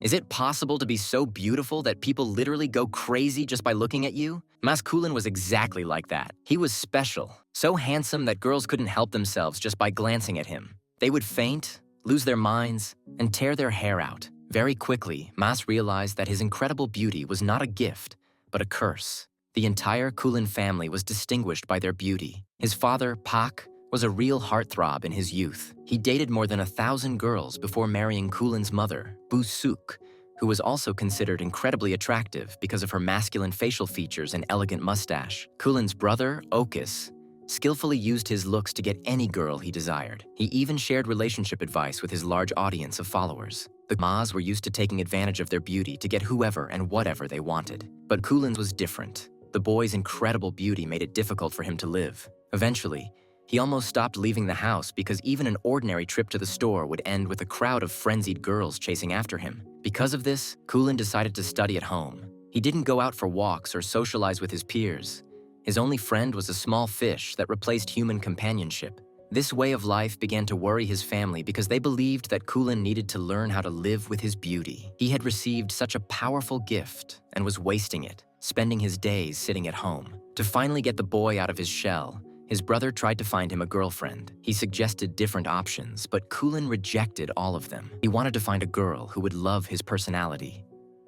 Is it possible to be so beautiful that people literally go crazy just by looking at you? Kulin was exactly like that. He was special, so handsome that girls couldn't help themselves just by glancing at him. They would faint, lose their minds, and tear their hair out. Very quickly, Mas realized that his incredible beauty was not a gift, but a curse. The entire Kulin family was distinguished by their beauty. His father, Pak, was a real heartthrob in his youth. He dated more than 1,000 girls before marrying Kulin's mother, Bu Suk, who was also considered incredibly attractive because of her masculine facial features and elegant mustache. Kulin's brother, Okis, skillfully used his looks to get any girl he desired. He even shared relationship advice with his large audience of followers. The Mas were used to taking advantage of their beauty to get whoever and whatever they wanted. But Kulin's was different. The boy's incredible beauty made it difficult for him to live. Eventually, he almost stopped leaving the house because even an ordinary trip to the store would end with a crowd of frenzied girls chasing after him. Because of this, Kulin decided to study at home. He didn't go out for walks or socialize with his peers. His only friend was a small fish that replaced human companionship. This way of life began to worry his family because they believed that Kulin needed to learn how to live with his beauty. He had received such a powerful gift and was wasting it, spending his days sitting at home. To finally get the boy out of his shell, his brother tried to find him a girlfriend. He suggested different options, but Kulin rejected all of them. He wanted to find a girl who would love his personality,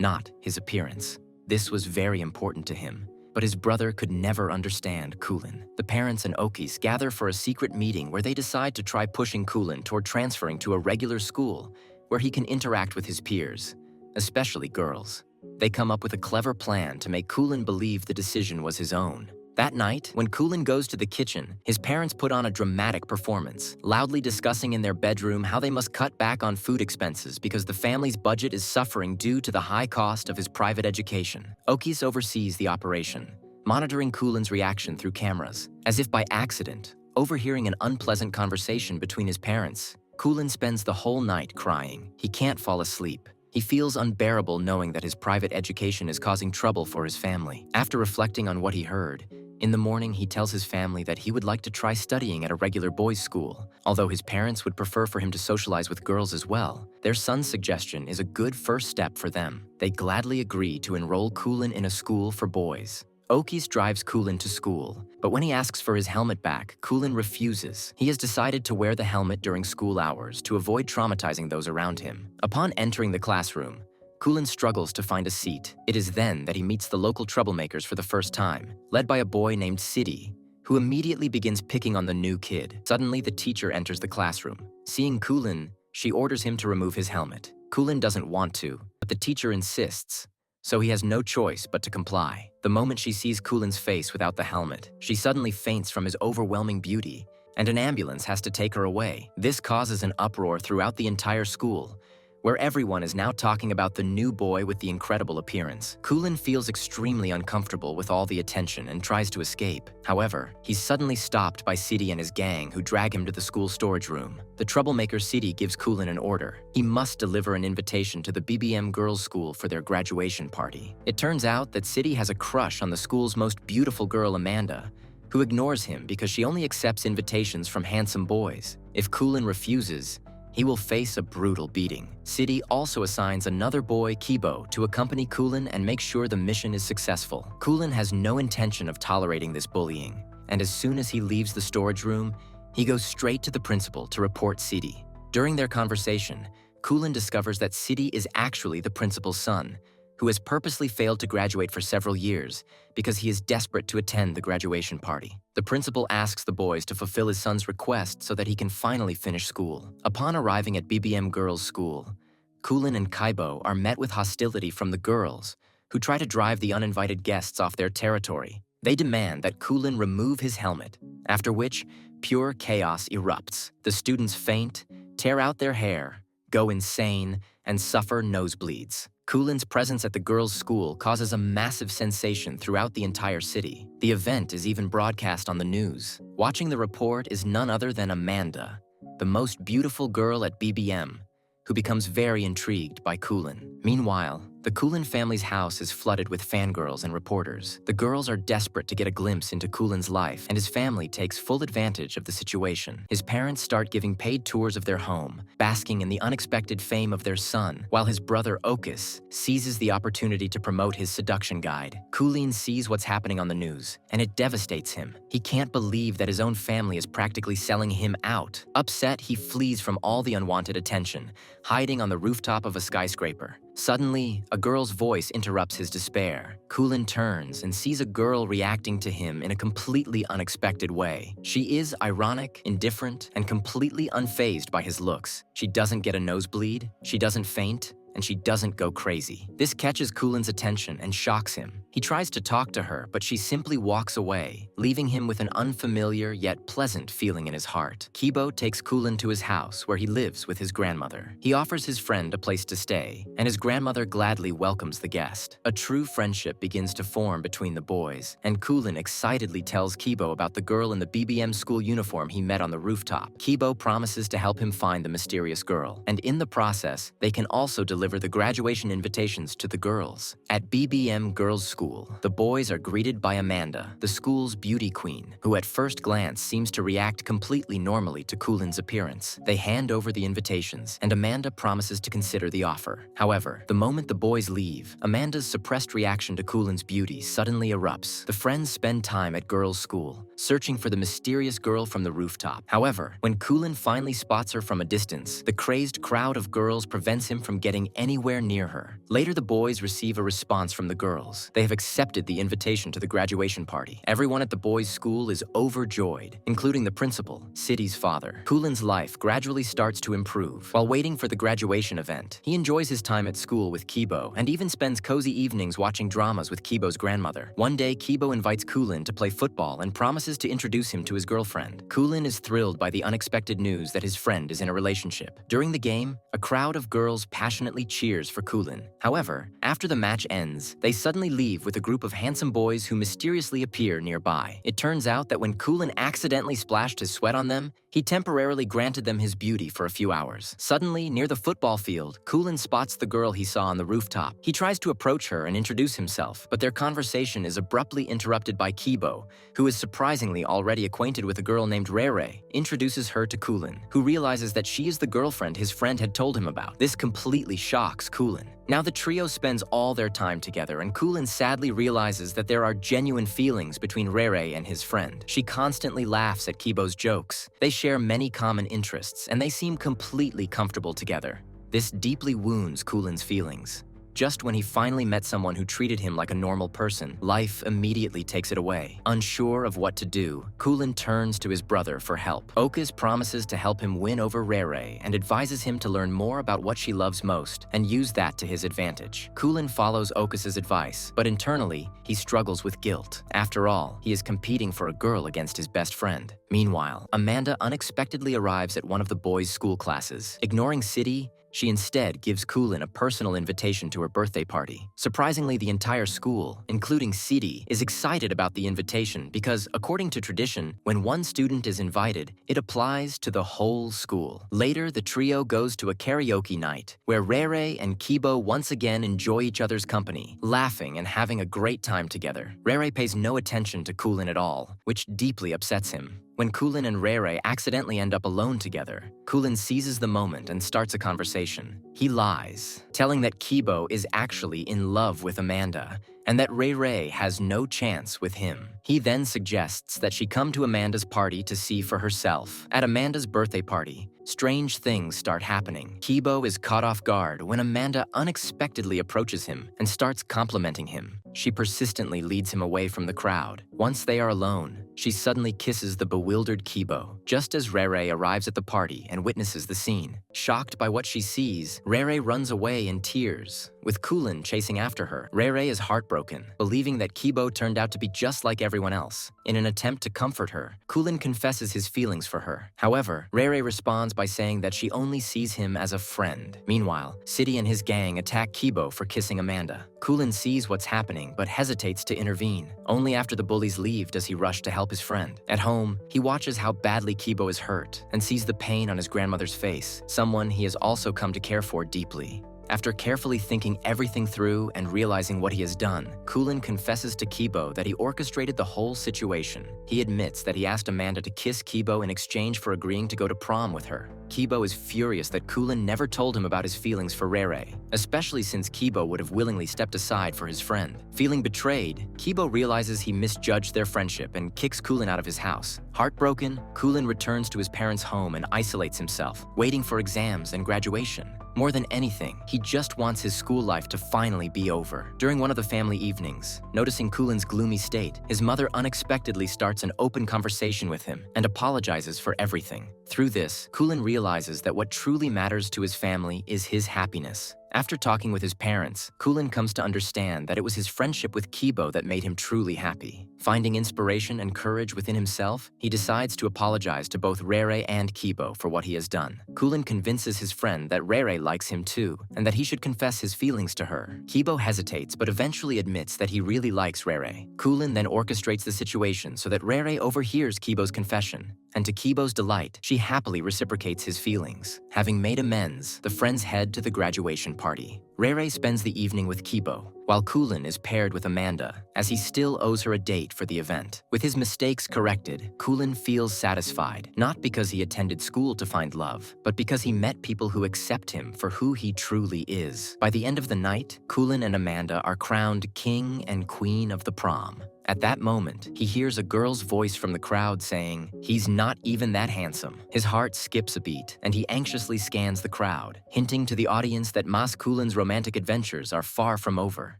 not his appearance. This was very important to him, but his brother could never understand Kulin. The parents and Okis gather for a secret meeting where they decide to try pushing Kulin toward transferring to a regular school where he can interact with his peers, especially girls. They come up with a clever plan to make Kulin believe the decision was his own. That night, when Kulin goes to the kitchen, his parents put on a dramatic performance, loudly discussing in their bedroom how they must cut back on food expenses because the family's budget is suffering due to the high cost of his private education. Okis oversees the operation, monitoring Kulin's reaction through cameras. As if by accident, overhearing an unpleasant conversation between his parents, Kulin spends the whole night crying. He can't fall asleep. He feels unbearable knowing that his private education is causing trouble for his family. After reflecting on what he heard, in the morning, he tells his family that he would like to try studying at a regular boys' school. Although his parents would prefer for him to socialize with girls as well, their son's suggestion is a good first step for them. They gladly agree to enroll Kulin in a school for boys. Okis drives Kulin to school, but when he asks for his helmet back, Kulin refuses. He has decided to wear the helmet during school hours to avoid traumatizing those around him. Upon entering the classroom, Kulin struggles to find a seat. It is then that he meets the local troublemakers for the first time, led by a boy named Sidi, who immediately begins picking on the new kid. Suddenly, the teacher enters the classroom. Seeing Kulin, she orders him to remove his helmet. Kulin doesn't want to, but the teacher insists, so he has no choice but to comply. The moment she sees Kulin's face without the helmet, she suddenly faints from his overwhelming beauty, and an ambulance has to take her away. This causes an uproar throughout the entire school, where everyone is now talking about the new boy with the incredible appearance. Kulin feels extremely uncomfortable with all the attention and tries to escape. However, he's suddenly stopped by Sidi and his gang, who drag him to the school storage room. The troublemaker Sidi gives Kulin an order. He must deliver an invitation to the BBM girls' school for their graduation party. It turns out that Sidi has a crush on the school's most beautiful girl, Amanda, who ignores him because she only accepts invitations from handsome boys. If Kulin refuses, he will face a brutal beating. Sidi also assigns another boy, Kibo, to accompany Kulin and make sure the mission is successful. Kulin has no intention of tolerating this bullying, and as soon as he leaves the storage room, he goes straight to the principal to report Sidi. During their conversation, Kulin discovers that Sidi is actually the principal's son, who has purposely failed to graduate for several years because he is desperate to attend the graduation party. The principal asks the boys to fulfill his son's request so that he can finally finish school. Upon arriving at BBM Girls' School, Kulin and Kaibo are met with hostility from the girls, who try to drive the uninvited guests off their territory. They demand that Kulin remove his helmet, after which pure chaos erupts. The students faint, tear out their hair, go insane, and suffer nosebleeds. Kulin's presence at the girls' school causes a massive sensation throughout the entire city. The event is even broadcast on the news. Watching the report is none other than Amanda, the most beautiful girl at BBM, who becomes very intrigued by Kulin. Meanwhile, The Kulin family's house is flooded with fangirls and reporters. The girls are desperate to get a glimpse into Kulin's life, and his family takes full advantage of the situation. His parents start giving paid tours of their home, basking in the unexpected fame of their son, while his brother Okus seizes the opportunity to promote his seduction guide. Kulin sees what's happening on the news, and it devastates him. He can't believe that his own family is practically selling him out. Upset, he flees from all the unwanted attention, hiding on the rooftop of a skyscraper. Suddenly, a girl's voice interrupts his despair. Kulin turns and sees a girl reacting to him in a completely unexpected way. She is ironic, indifferent, and completely unfazed by his looks. She doesn't get a nosebleed, she doesn't faint, and she doesn't go crazy. This catches Kulin's attention and shocks him. He tries to talk to her, but she simply walks away, leaving him with an unfamiliar yet pleasant feeling in his heart. Kibo takes Kulin to his house, where he lives with his grandmother. He offers his friend a place to stay, and his grandmother gladly welcomes the guest. A true friendship begins to form between the boys, and Kulin excitedly tells Kibo about the girl in the BBM school uniform he met on the rooftop. Kibo promises to help him find the mysterious girl, and in the process, they can also deliver the graduation invitations to the girls. At BBM Girls' School, the boys are greeted by Amanda, the school's beauty queen, who at first glance seems to react completely normally to Kulin's appearance. They hand over the invitations, and Amanda promises to consider the offer. However, the moment the boys leave, Amanda's suppressed reaction to Kulin's beauty suddenly erupts. The friends spend time at Girls' School, searching for the mysterious girl from the rooftop. However, when Kulin finally spots her from a distance, the crazed crowd of girls prevents him from getting anywhere near her. Later, the boys receive a response from the girls. They have accepted the invitation to the graduation party. Everyone at the boys' school is overjoyed, including the principal, Siddy's father. Kulin's life gradually starts to improve. While waiting for the graduation event, he enjoys his time at school with Kibo and even spends cozy evenings watching dramas with Kibo's grandmother. One day, Kibo invites Kulin to play football and promises to introduce him to his girlfriend. Kulin is thrilled by the unexpected news that his friend is in a relationship. During the game, a crowd of girls passionately cheers for Kulin. However, after the match ends, they suddenly leave with a group of handsome boys who mysteriously appear nearby. It turns out that when Kulin accidentally splashed his sweat on them, he temporarily granted them his beauty for a few hours. Suddenly, near the football field, Kulin spots the girl he saw on the rooftop. He tries to approach her and introduce himself, but their conversation is abruptly interrupted by Kibo, who is surprisingly already acquainted with a girl named Rere, introduces her to Kulin, who realizes that she is the girlfriend his friend had told him about. This completely shocks Kulin. Now the trio spends all their time together, and Kulin sadly realizes that there are genuine feelings between Rere and his friend. She constantly laughs at Kibo's jokes. They share many common interests, and they seem completely comfortable together. This deeply wounds Kulin's feelings. Just when he finally met someone who treated him like a normal person, life immediately takes it away. Unsure of what to do, Kulin turns to his brother for help. Okus promises to help him win over Rere and advises him to learn more about what she loves most and use that to his advantage. Kulin follows Okus's advice, but internally, he struggles with guilt. After all, he is competing for a girl against his best friend. Meanwhile, Amanda unexpectedly arrives at one of the boys' school classes. Ignoring Siddy, she instead gives Kulin a personal invitation to her birthday party. Surprisingly, the entire school, including Siddy, is excited about the invitation because, according to tradition, when one student is invited, it applies to the whole school. Later, the trio goes to a karaoke night, where Rere and Kibo once again enjoy each other's company, laughing and having a great time together. Rere pays no attention to Kulin at all, which deeply upsets him. When Kulin and Rere accidentally end up alone together, Kulin seizes the moment and starts a conversation. He lies, telling that Kibo is actually in love with Amanda, and that Rere has no chance with him. He then suggests that she come to Amanda's party to see for herself. At Amanda's birthday party, strange things start happening. Kibo is caught off guard when Amanda unexpectedly approaches him and starts complimenting him. She persistently leads him away from the crowd. Once they are alone, she suddenly kisses the bewildered Kibo, just as Rere arrives at the party and witnesses the scene. Shocked by what she sees, Rere runs away in tears, with Kulin chasing after her. Rere is heartbroken, believing that Kibo turned out to be just like everyone else. In an attempt to comfort her, Kulin confesses his feelings for her. However, Rere responds by saying that she only sees him as a friend. Meanwhile, Siddy and his gang attack Kibo for kissing Amanda. Kulin sees what's happening but hesitates to intervene. Only after the bullies leave does he rush to help his friend. At home, he watches how badly Kibo is hurt and sees the pain on his grandmother's face, someone he has also come to care for deeply. After carefully thinking everything through and realizing what he has done, Kulin confesses to Kibo that he orchestrated the whole situation. He admits that he asked Amanda to kiss Kibo in exchange for agreeing to go to prom with her. Kibo is furious that Kulin never told him about his feelings for Rere, especially since Kibo would have willingly stepped aside for his friend. Feeling betrayed, Kibo realizes he misjudged their friendship and kicks Kulin out of his house. Heartbroken, Kulin returns to his parents' home and isolates himself, waiting for exams and graduation. More than anything, he just wants his school life to finally be over. During one of the family evenings, noticing Kulin's gloomy state, his mother unexpectedly starts an open conversation with him and apologizes for everything. Through this, Kulin realizes that what truly matters to his family is his happiness. After talking with his parents, Kulin comes to understand that it was his friendship with Kibo that made him truly happy. Finding inspiration and courage within himself, he decides to apologize to both Rere and Kibo for what he has done. Kulin convinces his friend that Rere likes him too, and that he should confess his feelings to her. Kibo hesitates but eventually admits that he really likes Rere. Kulin then orchestrates the situation so that Rere overhears Kibo's confession, and to Kibo's delight, she happily reciprocates his feelings. Having made amends, the friends head to the graduation party. Rere spends the evening with Kibo, while Kulin is paired with Amanda, as he still owes her a date for the event. With his mistakes corrected, Kulin feels satisfied, not because he attended school to find love, but because he met people who accept him for who he truly is. By the end of the night, Kulin and Amanda are crowned king and queen of the prom. At that moment, he hears a girl's voice from the crowd saying, "He's not even that handsome." His heart skips a beat, and he anxiously scans the crowd, hinting to the audience that Mas Kulin's romantic adventures are far from over.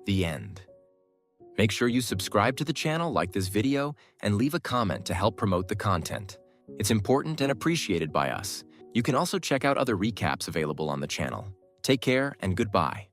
The end. Make sure you subscribe to the channel, like this video, and leave a comment to help promote the content. It's important and appreciated by us. You can also check out other recaps available on the channel. Take care and goodbye.